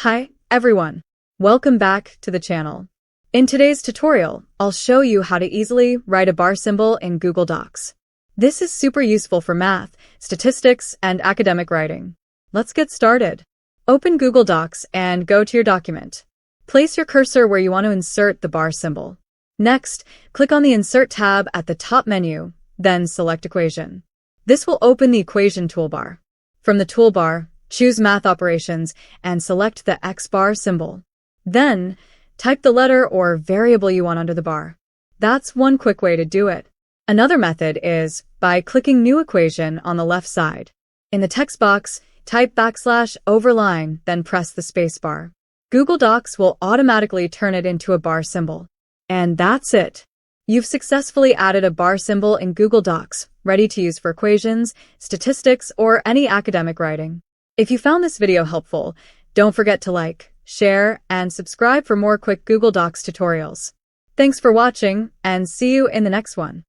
Hi, everyone. Welcome back to the channel. In today's tutorial, I'll show you how to easily write a bar symbol in Google Docs. This is super useful for math, statistics, and academic writing. Let's get started. Open Google Docs and go to your document. Place your cursor where you want to insert the bar symbol. Next, click on the Insert tab at the top menu, then select Equation. This will open the Equation toolbar. From the toolbar, choose Math Operations and select the X bar symbol. Then, type the letter or variable you want under the bar. That's one quick way to do it. Another method is by clicking New Equation on the left side. In the text box, type \overline, then press the space bar. Google Docs will automatically turn it into a bar symbol. And that's it. You've successfully added a bar symbol in Google Docs, ready to use for equations, statistics, or any academic writing. If you found this video helpful, don't forget to like, share, and subscribe for more quick Google Docs tutorials. Thanks for watching, and see you in the next one.